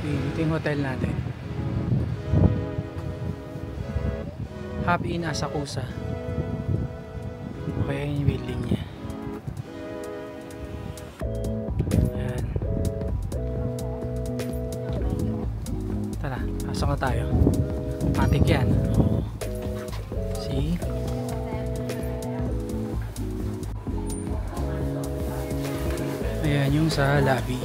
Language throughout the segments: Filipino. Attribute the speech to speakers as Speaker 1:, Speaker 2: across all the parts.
Speaker 1: Happy Inn. Ito yung hotel natin. Happy Inn Asakusa. Okay, yung building niya. Ayan. Tara, pasok na tayo. Matik yan. See? Ayan yung sa lobby.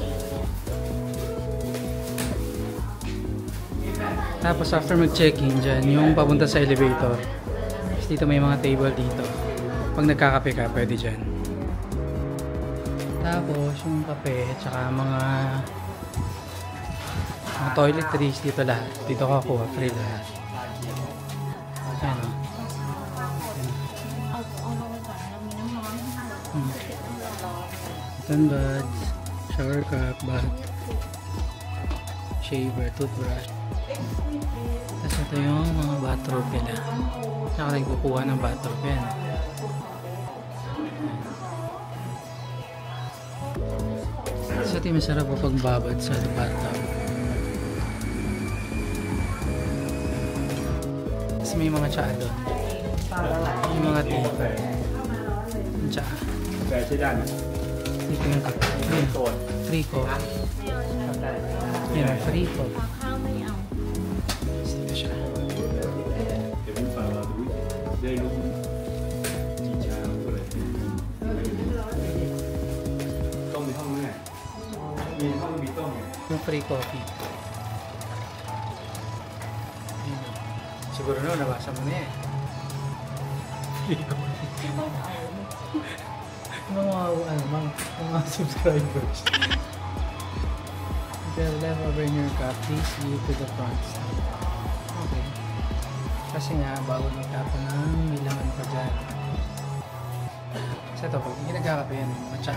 Speaker 1: Tapos after mag-check-in dyan, yung papunta sa elevator. Dito may mga table dito. Pag nagkakape ka, pwede dyan. Tapos yung kape, tsaka mga toiletries dito lahat. Dito ka kuha, free lahat. Ayan o. Cotton buds, shower cup, bath, shaver, toothbrush. Tapos ito yung mga bathrobe nila. Saka rin kukuha ng bathrobe yan. Tapos ito yung masarap po pagbabad sa bathtub. Tapos may mga tsaa doon. Yung mga tea. Yung tsaa. Dito yung kape. Free coffee. Yan, free coffee. Dito siya. Yung free coffee. Siguro na, nabasa mo na eh. Free coffee. Mga subscribers. If you have leftover in your cup, please leave to the front. Okay. Kasi nga, bago magtapon ng may laman pa dyan. Kasi ito, pag hindi nagkakape yan, matcha.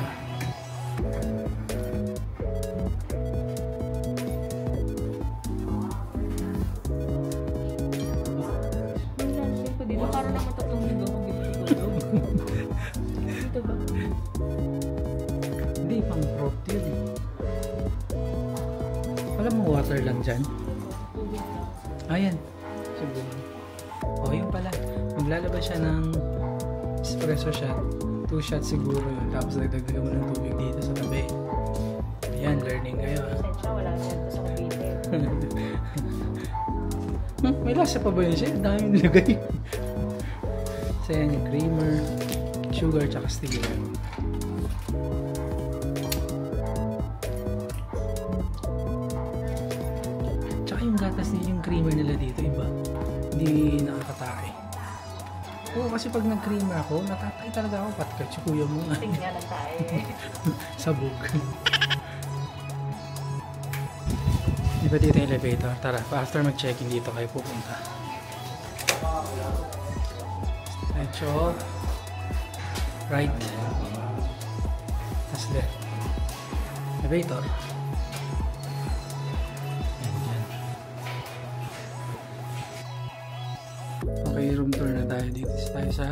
Speaker 2: Dito para naman 3 linggo kung dito tulog. Dito ba?
Speaker 1: Hindi, pang prop yun eh. Wala mo water lang dyan? Ayan. Siguro. O, yun pala. Maglalabas siya ng espresso shot. 2 shots siguro yun. Tapos nagdagdagan mo ng tubig dito sa tabi. Ayan, learning kayo ha.
Speaker 2: Sensya, wala siya ito sa computer.
Speaker 1: May lasa pa ba yun siya? Ang dami nilagay. So yan yung creamer, sugar, tsaka stevia. Tsaka yung gatas nila, yung creamer nila dito, iba. Hindi nakakatay. Oo, kasi pag nag-creamer ako, natatay talaga ako. Patkat si kuya mo.
Speaker 2: Tingnan lang tayo eh.
Speaker 1: Sabog. Diba dito yung elevator? Tara, after mag-check-in dito kayo pupunta. Diretso. Right. Tapos left. Elevator. Ayan. Okay, room tour na tayo dito. Tayo sa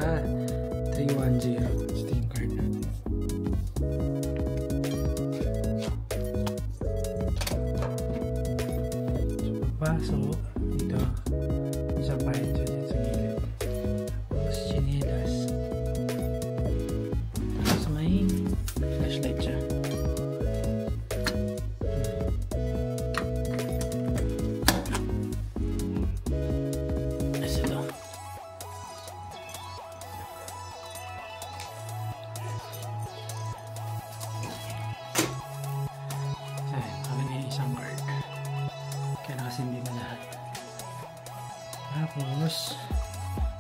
Speaker 1: 310. Ito yung card natin. Pasok dito, isang bayad dyan sa gilid, tapos chinelas, tapos may flashlight siya. Tapos ito kami na yung isang card. Kaya nakasindi na lahat. Tapos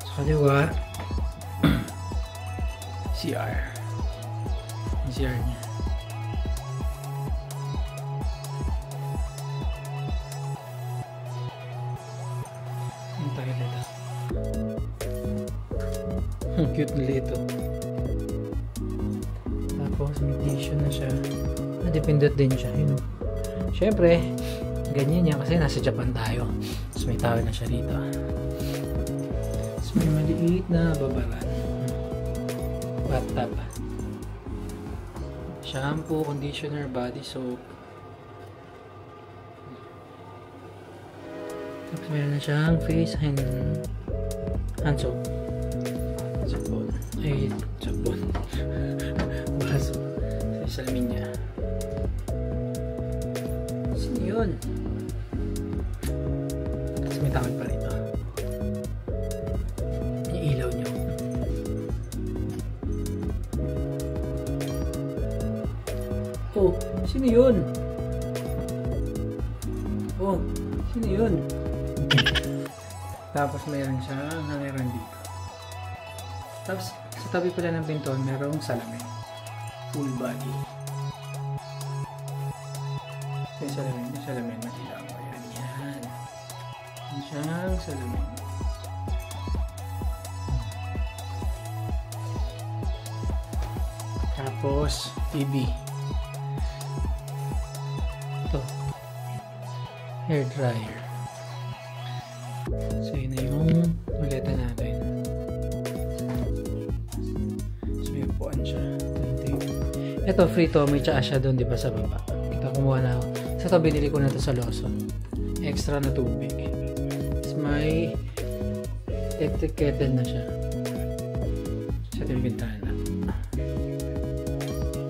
Speaker 1: sa kaliwa CR. Yung CR niya. Yung toilet. Cute ulit ito. Tapos may tissue na siya. Dependent din siya. You know. Siyempre ganyan yan kasi nasa Japan tayo. Tapos may tawag na siya rito. Tapos may maliit na babaran. Bathtub. Shampoo, conditioner, body soap. Tapos meron na siyang face hand soap. Sabon. Ay, sabon. Baso. Sa salamin niya. Sino yun? Tapos may takot pa rito. Yung ilaw niyo. Oh, sino yun? Oh, sino yun? Tapos mayroon siyang hangiran dito. Tapos sa tabi pala ng pinto merong salamin. Full body. Yung salamin, makita mo. Ayan, yan. Yan siyang salamin. Tapos, TV. Ito. Hair dryer. So, yun na yung maleta natin. So, may upuan siya. Ito, free to. May tsaa siya doon, di ba, sa baba. Kita, kumuha na ako. Sa ito, binili ko na ito sa Lawson. Extra na tubig. Tapos, may electric kettle na siya. Sa ito yung bintana.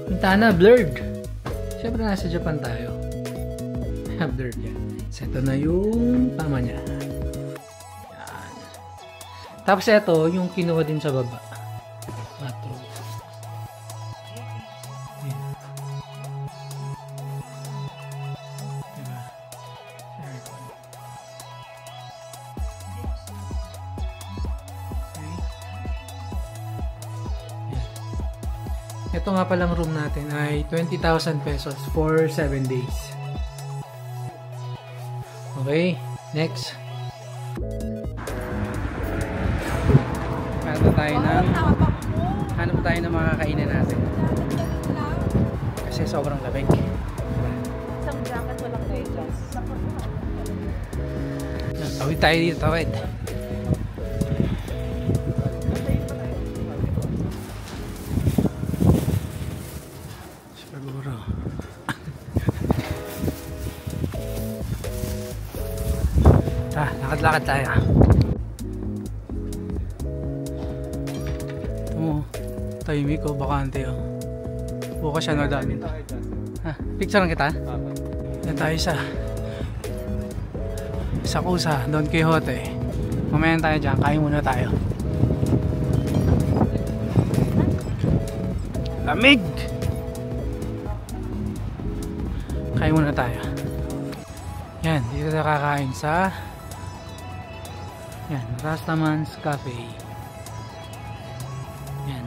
Speaker 1: Bintana, blurred. Siyempre, nasa Japan tayo. Blurred yan. So, ito na yung tama niya. Yan. Tapos, ito, yung kinuha din sa baba. Bathroom. Yan. Diba? Aircon. Okay. Yan. Ito nga palang room natin ay 20,000 pesos for 7 days. Okay, next. Hanap tayo ng mga kainan natin. Kasi sobrang lamig.
Speaker 2: Isang jacket walang kayo dyan.
Speaker 1: Tawid tayo dito, tawid. Siguro. Lakad-lakad tayo. Tahimik o bakante o. Bukas siya no dami. Ha, picture lang kita? Yan tayo sa Kusa, Don Quixote. Mamaya tayo dyan, kain muna tayo. Lamig! Kain muna tayo. Yan, dito na kakain sa yan, Rastaman's Cafe. Yan.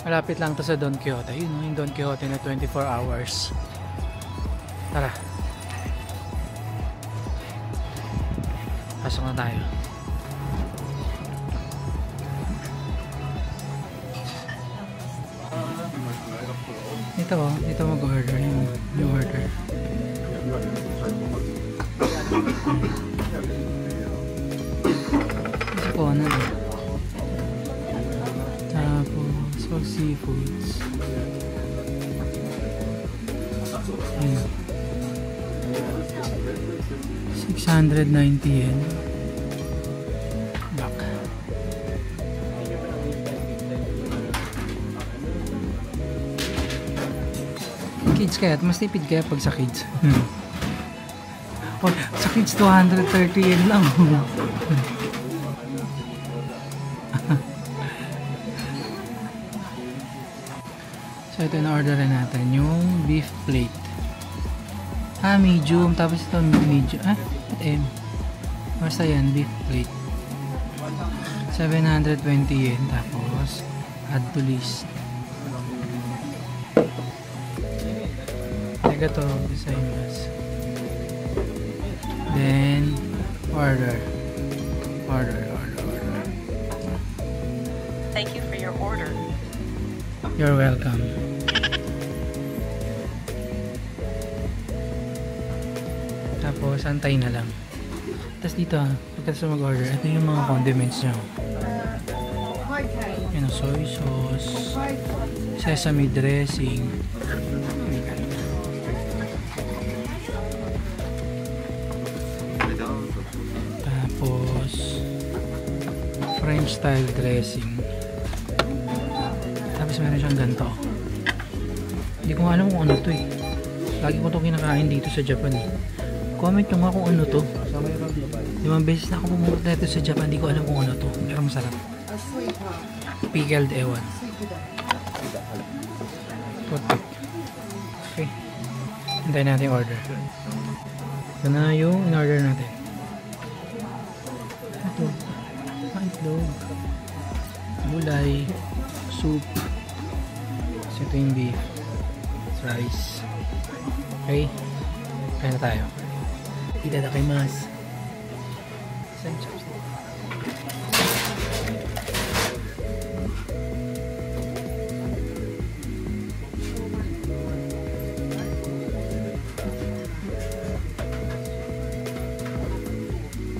Speaker 1: Malapit lang to sa Don Quixote. Yun, yung Don Quixote na 24 hours. Tara. Pasok na tayo. Dito mag-order yung order. Kasi ko ano na. Tapos, so seafoods. Ayan. 690 yen. Back. Kids kaya, mas tipid kaya pag sa kids. Oh, sa kids 230 yen lang. So ito na orderin natin yung beef plate. Medium, tapos ito medium. M. Basta yan, beef plate. 720 yen, tapos add to list. Ito design mas. Then order.
Speaker 2: Thank you for your order.
Speaker 1: You're welcome. Tapos antay na lang. Tapos dito, pagkatapos mag-order, ito yung mga condiments nyo. Yan, soy sauce, sesame dressing. French style dressing. Tapos meron siyang ganito. Hindi ko alam kung ano to eh. Lagi ko itong kinakain dito sa Japan eh. Comment nyo nga kung ano to. 5 beses na ako pumunta dito sa Japan. Hindi ko alam kung ano to. Pero masarap. Pickled ewan. Toothpick. Okay. Hintayin natin yung order. Ito na yung in-order natin. Ito. Itlog. Gulay. Soup. So ito yung beef. Rice. Okay. Kaya na tayo. Itadakimasu. Saan chopstick?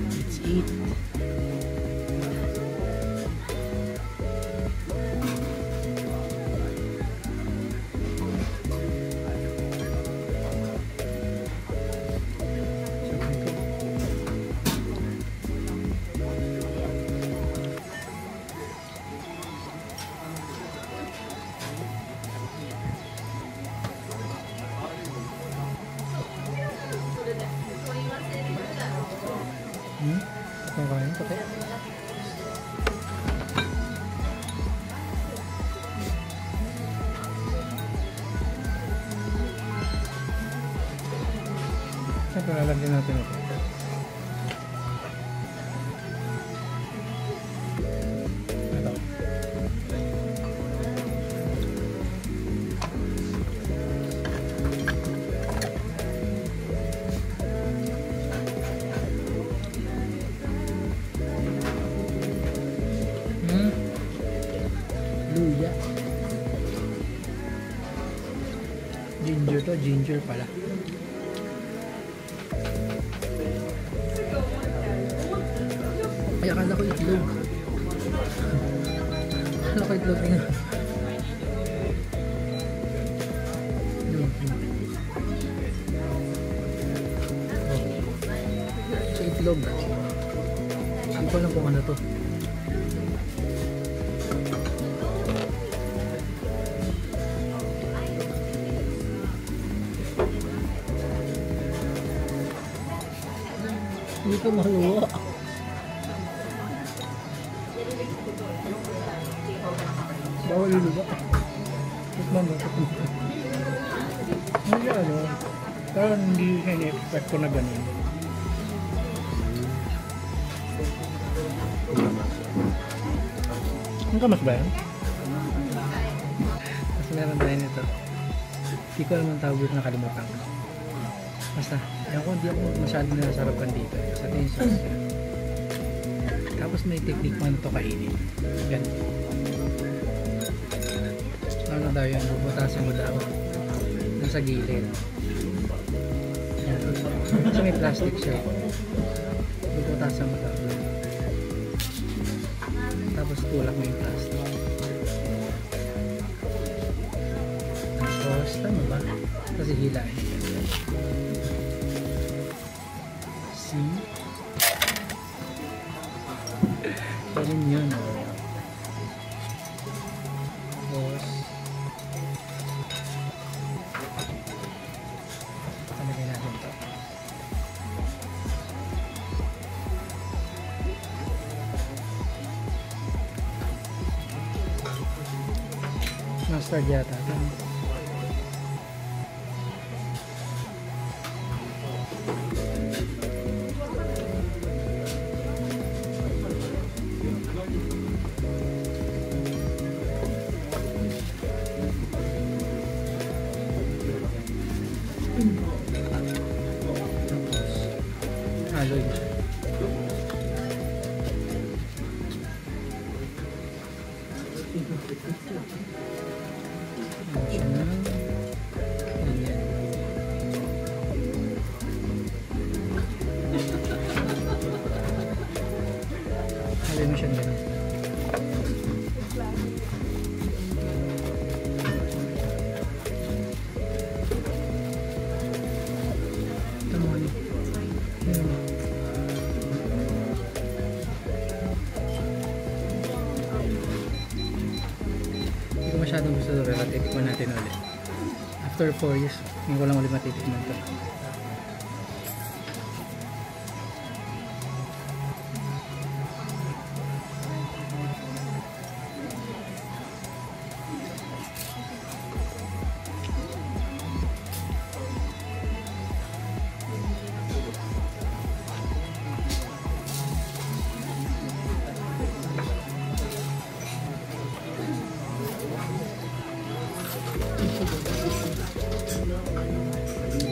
Speaker 1: Let's eat. Kung kain ko tayo. Siyempre lalagyan natin ito. Ito. Luya. Ginger to, ginger pala. Ay, akala ko itlog. Akala ko itlog nga. Sa itlog. Hindi ko alam kung ano to. Hindi ko maluwa. Bawal iluwa. Tikman mo. Hindi ano. Pero hindi siya in-expect ko na ganun. Ang kamas ba yan? Mas meron tayo nito. Hindi ko alam ang tawag dito, nakalimutan ko. Basta, hindi ako masyadong nasarapan dito. Sa tingin siya. Tapos may technique mo na ito kainin. Ganun. Ano daw yan? Bubutasin mo daw. Nasa gilid. Yan. Kasi may plastic siya. Bubutasin mo daw. Tapos tulak mo yung plastic. Tapos, tama ba? Kasi hilahin. See? Ganun yun. Tapos, talagay natin ito. Mustard yata. Halo yun siya. Halo mo siya ganun. Ito mo ano. gustong gusto ito, pero titikman natin ulit. After 4 years, hindi ko lang ulit matitikman ito.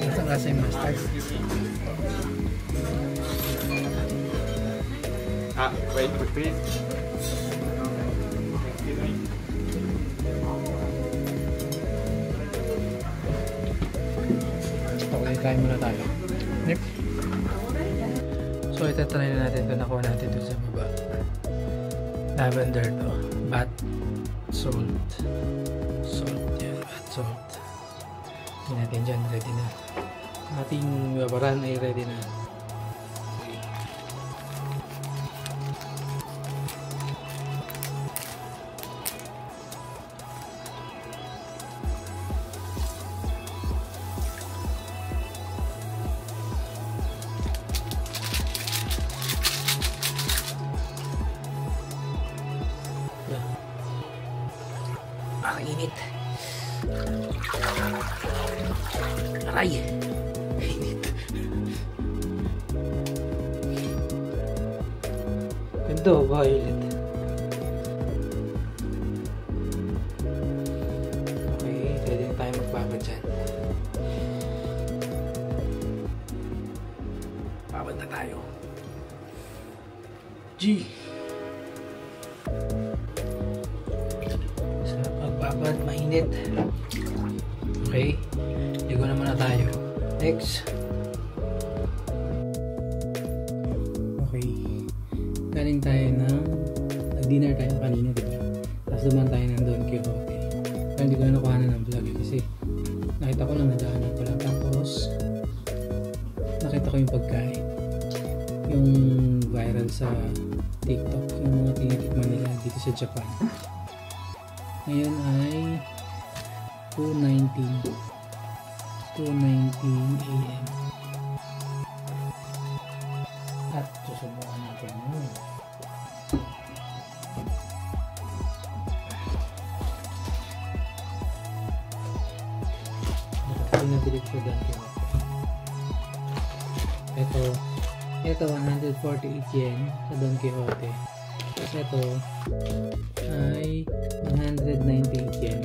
Speaker 1: Lasang lasa yung mustard.
Speaker 3: Wait, please.
Speaker 1: Okay, kain muna tayo. Yep. So, itatry na natin ito. Nakuha natin ito sa baba. Lavender to. Bath salt. Salt yan. Bath salt. Hindi natin dyan. Ready na. Ating babaran ay ready na. Okay. Ang init. Aray! Init. Ganda, violet. Okay, pwede na tayo magbabad dyan. Babad na tayo. G! Babad, mainit. Okay. Ligo na muna tayo. Next. Okay. Galing tayo ng nag-dinner tayo kanina, diba? Tapos duman tayo ng Don Quixote. Pero hindi ko na nakuha na ng vlog kasi nakita ko lang, nadaanan ko lang. Tapos nakita ko yung pagkain. Yung viral sa TikTok. Yung mga tinitikman nila dito sa Japan. Ngayon ay 2:19 AM. At susubukan natin yun. Ito nabilig ko Don Quixote. Ito 148 yen sa Don Quixote. Tapos ito ay 198 yen.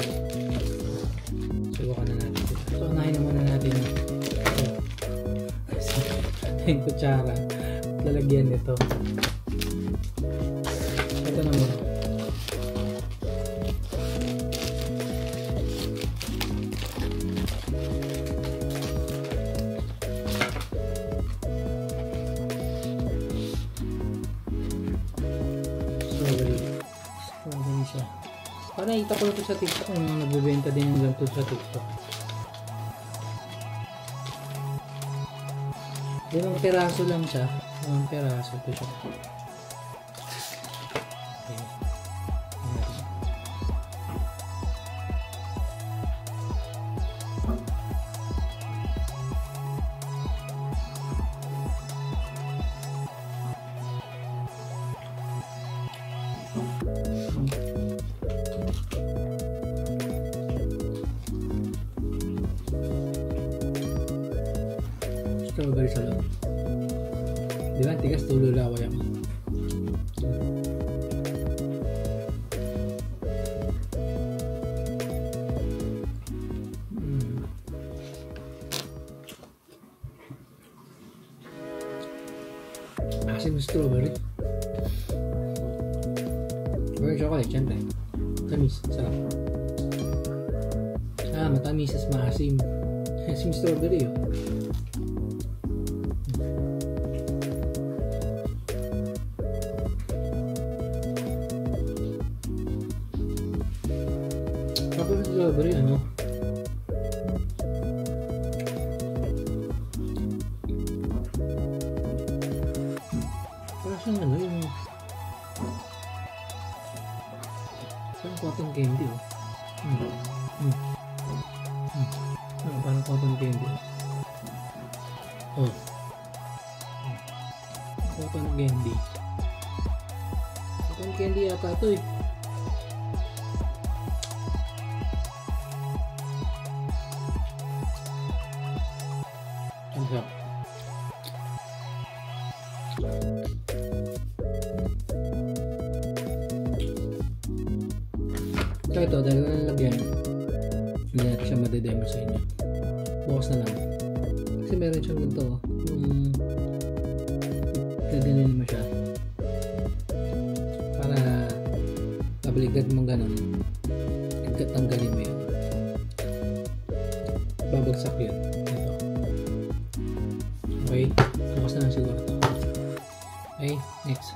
Speaker 1: Subukan na natin sila. So, unahin na muna natin ito. Yung kutsara. Lalagyan nito. Ito naman. Strawberry siya. Parang nakita ko ito sa TikTok. Yung nagbibenta din yung ganito sa TikTok. Limang peraso lang siya. Limang peraso ito siya. Okay. Strawberry sa loob. Diba? Tigas tulo laway ako. Asin ng strawberry. Or chocolate, syempre. Tamis, sarap. Matamis as maasim. Asim strawberry oh. Kapag strawberry ano? Parang siyang ano yung cotton candy oh. Parang cotton candy. Oh. Cotton candy. Cotton candy yata ito eh. Ang sarap. So ito, dahil ko nalagyan, hindi natin siya madedemo sa inyo. Bukas na lang. Kasi meron siyang ganito, yung gaganunin mo siya. Para pabaligad mo ganun, tanggalin mo yun. Babagsak yun. Ito. Okay, bukas na lang siguro ito. Okay, next.